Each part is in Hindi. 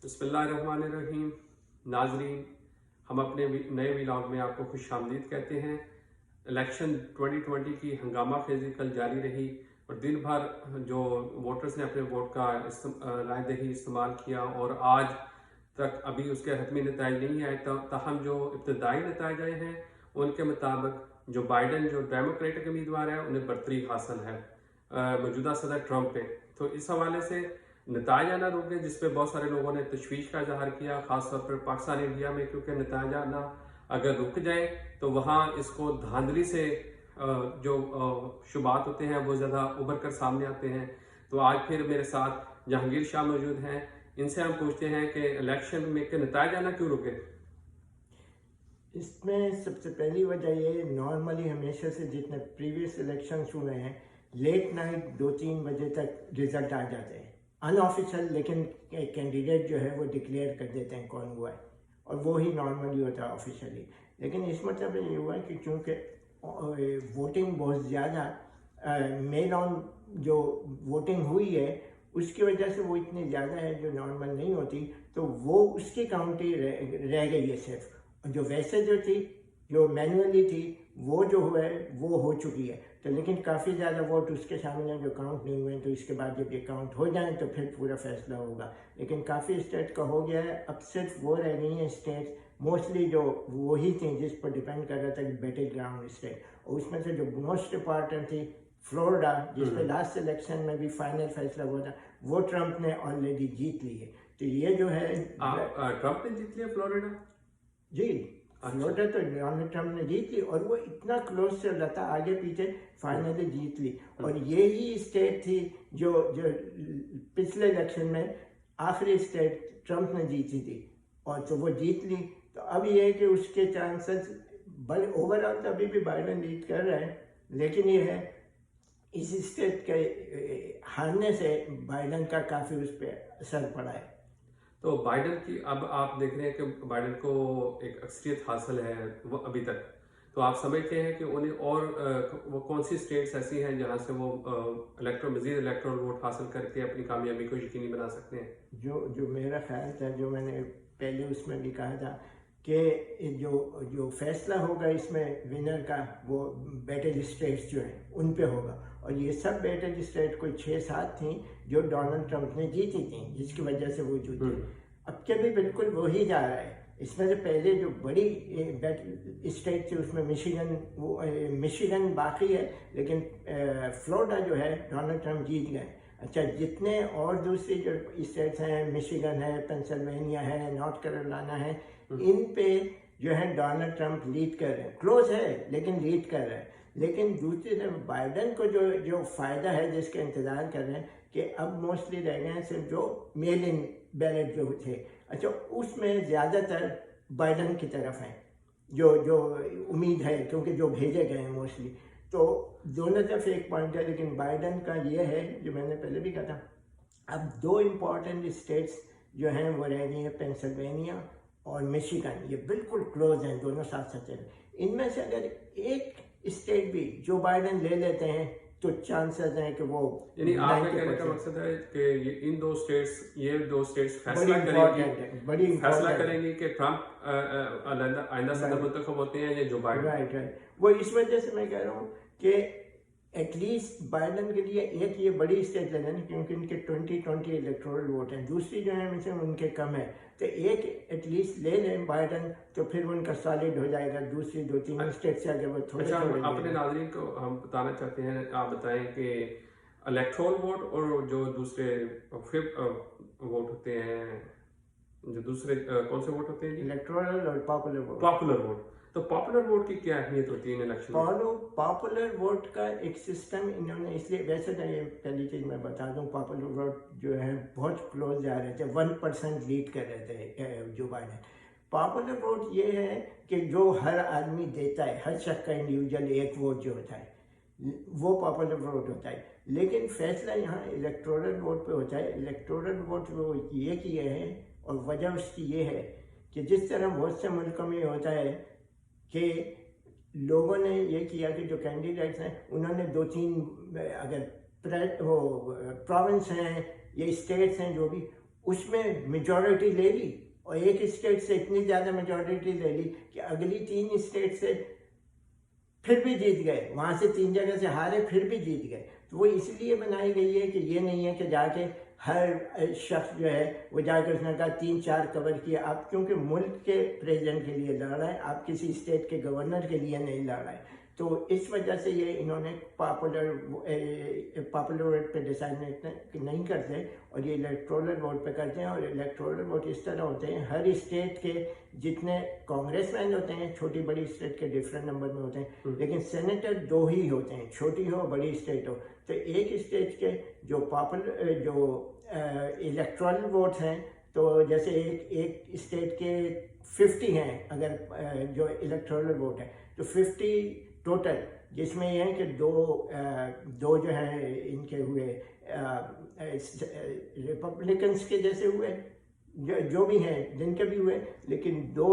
बिस्मिल्लाहिर्रहमानिर्रहीम। नाजरीन, हम अपने नए व्लॉग में आपको खुशामदीद कहते हैं। इलेक्शन 2020 की हंगामा खेजी कल जारी रही और दिन भर जो वोटर्स ने अपने वोट का राय दही इस्तेमाल किया और आज तक अभी उसके हतमी नताइज नहीं आए। ताहम जो इब्तदाई नताइज आए हैं उनके मुताबिक जो बाइडन जो डेमोक्रेटिक उम्मीदवार है उन्हें बरतरी हासिल है मौजूदा सदर ट्रंप पे। तो इस हवाले से नताइज आना रुक गए, जिसपे बहुत सारे लोगों ने तशवीश का इजहार किया, खासतौर पर पाकिस्तान इंडिया में, क्योंकि नताइज आना अगर रुक जाए तो वहाँ इसको धांधली से जो शुबात होते हैं वो ज़्यादा उभर कर सामने आते हैं। तो आज फिर मेरे साथ जहांगीर शाह मौजूद हैं, इनसे हम पूछते हैं कि इलेक्शन में के नताइज आना क्यों रुके। इसमें सबसे पहली वजह ये, नॉर्मली हमेशा से जितने प्रीवियस इलेक्शंस हुए हैं लेट नाइट 2-3 बजे तक रिजल्ट आ जाते हैं अनऑफिशियल, लेकिन कैंडिडेट जो है वो डिक्लेयर कर देते हैं कौन हुआ है और वो ही नॉर्मली होता है ऑफिशियली। लेकिन इस मतलब ये हुआ कि चूँकि वोटिंग बहुत ज़्यादा मेल ऑन जो वोटिंग हुई है उसकी वजह से वो इतनी ज़्यादा है जो नॉर्मल नहीं होती, तो वो उसकी काउंटी रह गई है सिर्फ। जो वैसे जो थी, जो मैनुअली थी, वो जो हुआ है वो हो चुकी है। तो लेकिन काफ़ी ज़्यादा वोट उसके शामिल हैं जो काउंट नहीं हुए, तो इसके बाद जब ये काउंट हो जाए तो फिर पूरा फैसला होगा। लेकिन काफ़ी स्टेट का हो गया है, अब सिर्फ वो रह गई हैं स्टेट मोस्टली जो वही थी जिस पर डिपेंड कर रहा था कि बैटल ग्राउंड स्टेट, और उसमें से जो मोस्ट इंपॉर्टेंट थी फ्लोरिडा, जिसमें लास्ट इलेक्शन में भी फाइनल फैसला हुआ था, वो ट्रंप ने ऑलरेडी जीत ली है। तो ये जो है ट्रंप ने जीत लिया फ्लोरिडा जी, फ्लोरिडा तो डोनाल्ड ट्रंप ने जीत ली और वो इतना क्लोज चल रहा था, आगे पीछे फाइनली जीत ली। और यही स्टेट थी जो जो पिछले इलेक्शन में आखिरी स्टेट ट्रंप ने जीती थी, और तो वो जीत ली। तो अब ये है कि उसके चांसेस बड़े, ओवरऑल तो अभी भी बाइडन लीड कर रहे हैं, लेकिन ये है इस स्टेट के हारने से बाइडन का काफ़ी उस पर असर पड़ा है। तो बाइडन की अब आप देख रहे हैं कि बाइडन को एक अक्सरियत हासिल है वो अभी तक, तो आप समझते हैं कि उन्हें और वो कौन सी स्टेट्स ऐसी हैं जहां से वो मजीद इलेक्ट्रल वोट हासिल करके अपनी कामयाबी को यकीनी बना सकते हैं। जो मेरा ख्याल था, जो मैंने पहले उसमें भी कहा था कि जो फैसला होगा इसमें विनर का, वो बैटल स्टेट्स जो हैं उन पे होगा। और ये सब बैटल स्टेट कोई 6-7 थी जो डोनाल्ड ट्रंप ने जीती थी, जिसकी वजह से वो जीती। अब के भी बिल्कुल वही जा रहा है। इसमें से पहले जो बड़ी स्टेट थी उसमें मिशिगन बाकी है, लेकिन फ्लोरिडा जो है डोनाल्ड ट्रंप जीत गए। अच्छा, जितने और दूसरी जो स्टेट्स हैं, मिशिगन है, पेंसिल्वेनिया है, नॉर्थ कैरोलिना है, इन पे जो है डोनाल्ड ट्रंप लीड कर रहे हैं, क्लोज है लेकिन लीड कर रहे हैं। लेकिन दूसरी तरफ बाइडन को जो फ़ायदा है, जिसका इंतज़ार कर रहे हैं कि अब मोस्टली रह गए हैं सिर्फ जो मेल इन बैलेट जो थे, अच्छा उसमें ज़्यादातर बाइडन की तरफ हैं, जो उम्मीद है, क्योंकि जो भेजे गए हैं मोस्टली। तो दोनों तरफ एक पॉइंट है, लेकिन बाइडन का ये है जो मैंने पहले भी कहा था, अब 2 इम्पॉर्टेंट स्टेट्स जो हैं वो रह गई हैं, पेंसिल्वेनिया और मिशिगन। ये बिल्कुल क्लोज हैं, दोनों साथ साथ चल। इनमें से अगर एक स्टेट भी जो बाइडन ले लेते हैं तो चांसेस हैं कि वो, यानी आपका कहने का मकसद है कि ये दो स्टेट्स फैसला करेंगी कि ट्रंप आइंदा सदर मुंतखब होते हैं या जो बाइडन। राइट। वो इस वजह से मैं कह रहा हूँ कि एटलीस्ट बाइडन के लिए एक ये बड़ी स्टेट ले लेना, क्योंकि इनके 20 इलेक्टोरल वोट हैं, दूसरी जो है उनसे उनके कम है। तो एक एटलीस्ट ले लें बाइडन, तो फिर उनका सॉलिड हो जाएगा। दूसरी 2-3 स्टेट से अगर वो थोड़े अपने नाज़रीन को हम बताना चाहते हैं, आप बताएं कि इलेक्टोरल वोट और जो दूसरे वोट होते हैं, जो दूसरे कौन से वोट होते हैं, इलेक्टोरल और पॉपुलर वोट। तो पॉपुलर वोट की क्या अहमियत होती है इन इलेक्शन में? पॉपुलर वोट का एक सिस्टम इन्होंने इसलिए, वैसे तो ये पहली चीज़ मैं बता दूं, पॉपुलर वोट जो है बहुत क्लोज जा रहे थे, 1% लीड कर रहे थे जो बाइडन। पॉपुलर वोट ये है कि जो हर आदमी देता है, हर शख्स का इंडिविजुअल एक वोट जो होता है वो पॉपुलर वोट होता है। लेकिन फैसला यहाँ इलेक्टोरल वोट पे होता है। इलेक्टोरल वोट वो ये किए हैं, और वजह उसकी ये है कि जिस तरह बहुत से मुल्कों में होता है कि लोगों ने ये किया कि जो कैंडिडेट्स हैं उन्होंने 2-3 अगर वो प्रोविंस हैं या स्टेट्स हैं जो भी, उसमें मेजॉरिटी ले ली और एक स्टेट से इतनी ज़्यादा मेजॉरिटी ले ली कि अगली 3 स्टेट से फिर भी जीत गए, वहाँ से 3 जगह से हारे फिर भी जीत गए। तो वो इसलिए बनाई गई है कि ये नहीं है कि जाके हर शख्स जो है वो जाकर उसने कहा 3-4 कवर किया। आप क्योंकि मुल्क के प्रेसिडेंट के लिए लड़ रहा है, आप किसी स्टेट के गवर्नर के लिए नहीं लड़ रहा है। तो इस वजह से ये इन्होंने पॉपुलर वोट पे डिसाइड नहीं करते और ये इलेक्टोरल वोट पे करते हैं। और इलेक्टोरल वोट इस तरह होते हैं, हर स्टेट के जितने कांग्रेसमैन होते हैं, छोटी बड़ी स्टेट के डिफरेंट नंबर में होते हैं, लेकिन सेनेटर 2 ही होते हैं, छोटी हो बड़ी स्टेट हो। तो एक स्टेट के जो इलेक्टोरल वोट हैं, तो जैसे एक स्टेट के 50 हैं अगर जो इलेक्टोरल वोट है, तो 50 टोटल, जिसमें ये है कि दो जो है इनके हुए रिपब्लिकन्स के जैसे हुए, जो भी हैं जिनके भी हुए, लेकिन 2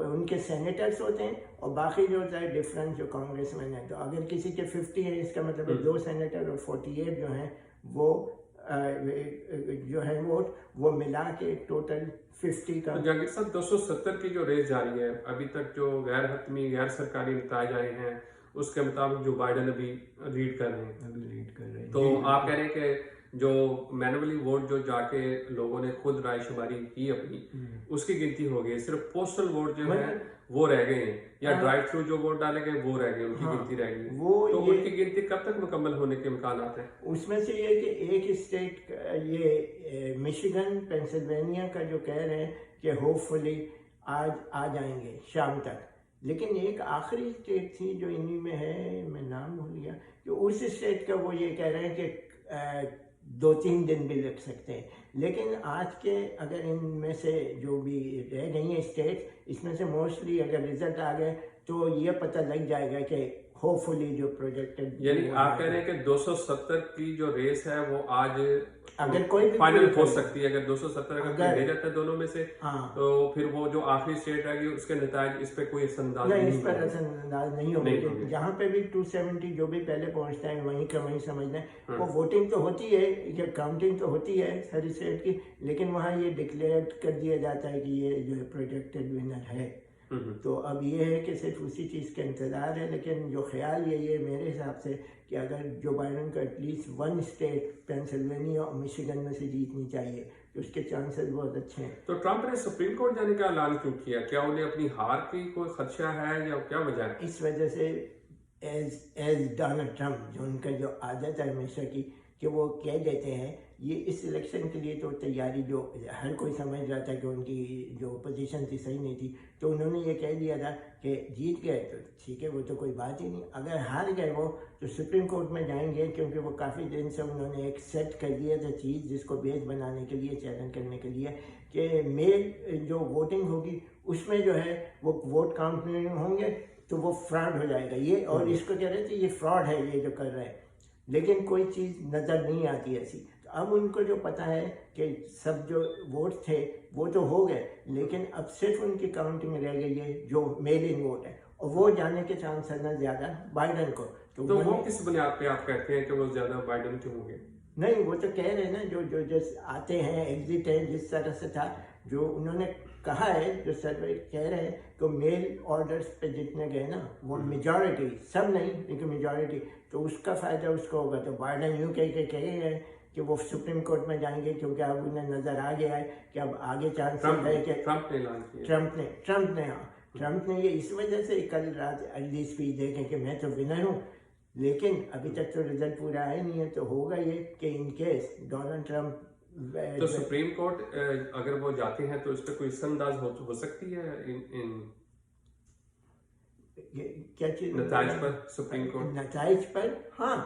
उनके सेनेटर्स होते हैं और बाकी जो होता है डिफरेंट जो कांग्रेसमैन है। तो अगर किसी के 50 है, इसका मतलब 2 सेनेटर और 48 जो हैं वो जो है वोट, वो मिला के टोटल 50 का। तो जहांगीर साहब, 270 की जो रेस जारी है, अभी तक जो गैर हतमी गैर सरकारी नताज आए हैं उसके मुताबिक जो बाइडन अभी लीड कर रहे हैं, तो आप कह रहे हैं कि जो मैनुअली वोट जो जाके लोगों ने खुद राय शुमारी की अपनी, उसकी गिनती हो गई, सिर्फ पोस्टल वोट जो है वो रह गए हैं, या ड्राइव थ्रू जो वोट डाले गए वो रह गए, उनकी गिनती रह गई। तो उनकी गिनती कब तक मुकम्मल होने के इम्कान हैं? उसमें से ये कि एक स्टेट, ये मिशिगन पेंसिल्वेनिया का जो कह रहे हैं कि होपफुली आज आ जाएंगे शाम तक। लेकिन एक आखिरी स्टेट थी जो इन्हीं में है, मैं नाम भूल गया, कि उस स्टेट का वो ये कह रहे हैं कि 2-3 दिन भी लग सकते हैं। लेकिन आज के अगर इनमें से जो भी रह गई हैं स्टेट, इसमें से मोस्टली अगर रिजल्ट आ गए तो ये पता लग जाएगा कि होपफुली जो प्रोजेक्टेड, यानी आप कह रहे हैं कि 270 की जो रेस है वो आज अगर कोई भी फाइनल हो सकती है। अगर 270 अगर ले जाता है दोनों में से, तो फिर वो जो आखिरी स्टेट रहेगी उसके नताज इस पे कोई असरअंदाज नहीं, इस पर असरअंदाज नहीं होगा। जहाँ पे भी 270 जो भी पहले पहुँचता है वहीं का वहीं समझना है। वो वोटिंग तो होती है, ये काउंटिंग तो होती है हर स्टेट की, लेकिन वहाँ ये डिक्लेयर कर दिया जाता है कि ये जो प्रोजेक्टेड विनर है। तो अब ये है कि सिर्फ उसी चीज़ का इंतज़ार है। लेकिन जो ख्याल यही है मेरे हिसाब से कि अगर जो बाइडन को एटलीस्ट 1 स्टेट पेंसिल्वेनिया और मिशिगन में से जीतनी चाहिए, तो उसके चांसेस बहुत अच्छे हैं। तो ट्रंप ने सुप्रीम कोर्ट जाने का ऐलान क्यों किया? क्या उन्हें अपनी हार की कोई खदशा है या क्या वजह है? इस वजह से एज डोनाल्ड ट्रंप, जो उनका जो आदत है हमेशा की, कि वो कह देते हैं, ये इस इलेक्शन के लिए तो तैयारी जो हर कोई समझ रहा था कि उनकी जो पोजीशन थी सही नहीं थी, तो उन्होंने ये कह दिया था कि जीत गए तो ठीक है, वो तो कोई बात ही नहीं। अगर हार गए वो, तो सुप्रीम कोर्ट में जाएंगे, क्योंकि वो काफ़ी दिन से उन्होंने एक सेट कर दिया था चीज़, जिसको बेस बनाने के लिए, चैलेंज करने के लिए, कि मेल जो वोटिंग होगी उसमें जो है वो वोट काउंट नहीं होंगे, तो वो फ्रॉड हो जाएगा ये। और इसको कह रहे थे ये फ्रॉड है ये जो कर रहे हैं, लेकिन कोई चीज़ नज़र नहीं आती ऐसी। तो अब उनको जो पता है कि सब जो वोट थे वो तो हो गए, लेकिन अब सिर्फ उनकी काउंटिंग रह गई है जो मेल इन वोट है, और वो जाने के चांस है ना ज़्यादा बाइडन को। तो वो किस बुनियाद पे आप कहते हैं कि वो ज़्यादा बाइडन के होंगे? नहीं, वो तो कह रहे हैं ना, जो आते हैं एग्जिट है, जिस तरह से था, जो उन्होंने कहा है, जो सर्वे कह रहे हैं कि मेल ऑर्डर्स पे जितने गए ना, वो मेजॉरिटी, सब नहीं लेकिन मेजॉरिटी, तो उसका फ़ायदा उसको होगा। तो बाइडन यूँ कहे हैं कि वो सुप्रीम कोर्ट में जाएंगे, क्योंकि अब उन्हें नज़र आ गया है कि अब आगे चांस है कि ट्रंप ने ये इस वजह से कल रात अगली स्पीच देखें कि मैं तो विनर हूँ, लेकिन अभी तक तो रिजल्ट पूरा आया नहीं है। तो होगा ये कि इन केस डोनाल्ड ट्रंप, तो सुप्रीम कोर्ट अगर वो जाते हैं तो इस पर कोई असरअंदाज हो सकती है इन क्या चीज़ नताइज पर? सुप्रीम कोर्ट नताइज पर, हाँ,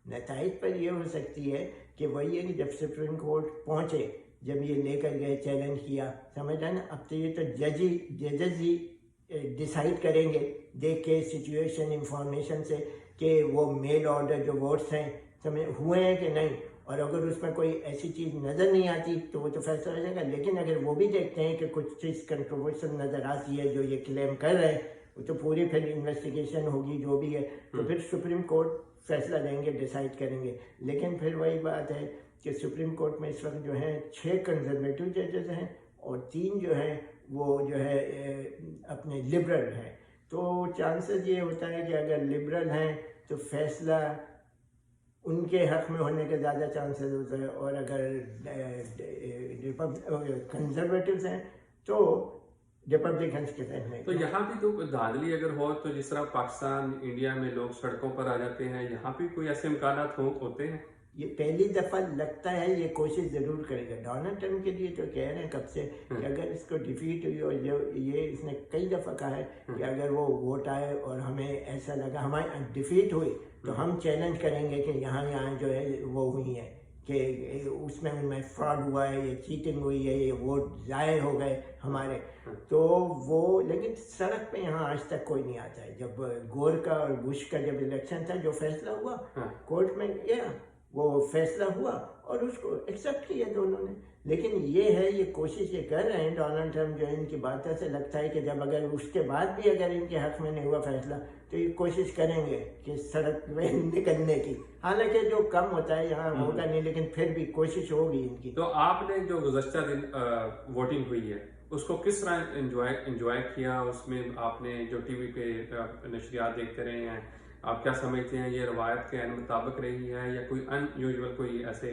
नताइज पर ये हो सकती है कि वही है कि जब सुप्रीम कोर्ट पहुँचे, जब ये लेकर गए, चैलेंज किया, समझ रहे ना, अब तो ये तो जजेस ही डिसाइड करेंगे देख के सिचुएशन इंफॉर्मेशन से कि वो मेल ऑर्डर जो वोट्स हैं समझ हुए हैं कि नहीं। और अगर उसमें कोई ऐसी चीज़ नज़र नहीं आती तो वो तो फैसला हो जाएगा। लेकिन अगर वो भी देखते हैं कि कुछ चीज़ कंट्रोवर्शियल नज़र आती है जो ये क्लेम कर रहे हैं, वो तो पूरी फिर इन्वेस्टिगेशन होगी जो भी है, तो फिर सुप्रीम कोर्ट फैसला देंगे, डिसाइड करेंगे। लेकिन फिर वही बात है कि सुप्रीम कोर्ट में इस वक्त जो है 6 कंजर्वेटिव जजेस हैं और 3 जो हैं वो जो है अपने लिबरल हैं। तो चांसेस ये होता है कि अगर लिबरल हैं तो फैसला उनके हक में होने के ज़्यादा चांसेस होते हैं, और अगर कंजर्वेटिव्स हैं तो रिपब्लिकन्स के साथ में। तो यहाँ भी तो धांधली अगर हो तो जिस तरह पाकिस्तान इंडिया में लोग सड़कों पर आ जाते हैं, यहाँ भी कोई ऐसे इम्कान होते हैं? ये पहली दफ़ा लगता है ये कोशिश ज़रूर करेगा। डोनाल्ड ट्रम्प के लिए तो कह रहे हैं कब से कि अगर इसको डिफीट हुई, और ये इसने कई दफ़ा कहा है कि अगर वो वोट आए और हमें ऐसा लगा हमारी डिफीट हुई तो हम चैलेंज करेंगे कि यहाँ जो है वो हुई है कि उसमें उनमें फ्रॉड हुआ है, ये चीटिंग हुई है, ये वोट ज़ाहिर हो गए हमारे। तो वो लेकिन सड़क पे यहाँ आज तक कोई नहीं आता है। जब गोर का और बुश का जब इलेक्शन था, जो फैसला हुआ कोर्ट में, वो फैसला हुआ और उसको एक्सेप्ट किया दोनों ने। लेकिन ये है, ये कोशिश ये कर रहे हैं डोनाल्ड ट्रम्प जो है, इनकी बातों से लगता है कि जब अगर उसके बाद भी अगर इनके हक में नहीं हुआ फैसला तो ये कोशिश करेंगे कि सड़क में निकलने की। हालांकि जो कम होता है यहाँ होगा नहीं, लेकिन फिर भी कोशिश होगी इनकी। तो आपने जो गुज़श्ता दिन वोटिंग हुई है उसको किस तरह एंजॉय किया? उसमें आपने जो टीवी पे नशरियात देखते रहे हैं, आप क्या समझते हैं ये रवायत के मुताबिक रही है या कोई अनयूजुअल कोई ऐसे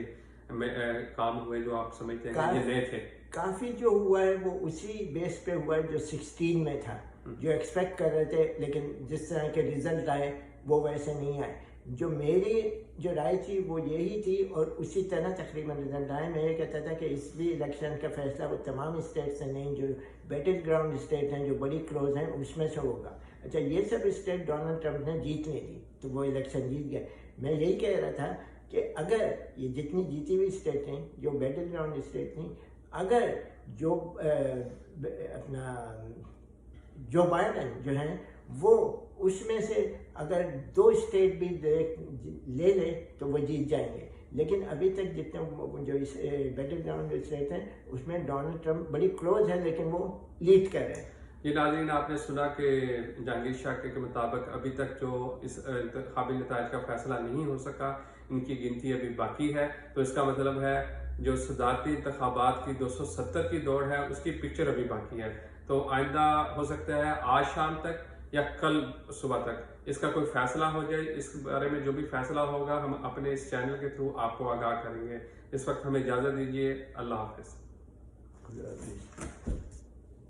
काम हुए जो आप समझते हैं ये नए थे? काफ़ी जो हुआ है वो उसी बेस पे हुआ है जो 16 में था, जो एक्सपेक्ट कर रहे थे, लेकिन जिस तरह के रिजल्ट आए वो वैसे नहीं आए। जो मेरी जो राय थी वो यही थी, और उसी तरह तकरीबन रिजल्ट आए। मैं ये कहता था कि इस भी इलेक्शन का फैसला वो तमाम स्टेट से नहीं, जो बैटल ग्राउंड स्टेट हैं, जो बड़ी क्लोज हैं, उसमें से होगा। अच्छा, ये सब स्टेट डोनाल्ड ट्रम्प ने जीतने दी तो वो इलेक्शन जीत गया। मैं यही कह रहा था कि अगर ये जितनी जीती हुई स्टेट हैं, जो बैटल ग्राउंड स्टेट थी, अगर जो अपना जो बाइडेन जो हैं वो उसमें से अगर 2 स्टेट भी ले ले तो वो जीत जाएंगे। लेकिन अभी तक जितने जो इस बैटल ग्राउंड स्टेट हैं उसमें डोनाल्ड ट्रम्प बड़ी क्लोज है, लेकिन वो लीड कर रहे हैं। ये नाज़रीन, आपने सुना कि जहांगीर शाह के मुताबिक अभी तक जो इस इंतखाबी नताइज का फैसला नहीं हो सका, इनकी गिनती अभी बाकी है। तो इसका मतलब है जो सदारती इंतखाबात की 270 की दौड़ है उसकी पिक्चर अभी बाकी है। तो आइंदा हो सकता है आज शाम तक या कल सुबह तक इसका कोई फैसला हो जाए। इस बारे में जो भी फैसला होगा हम अपने इस चैनल के थ्रू आपको आगाह करेंगे। इस वक्त हमें इजाज़त दीजिए। अल्लाह हाफिज़।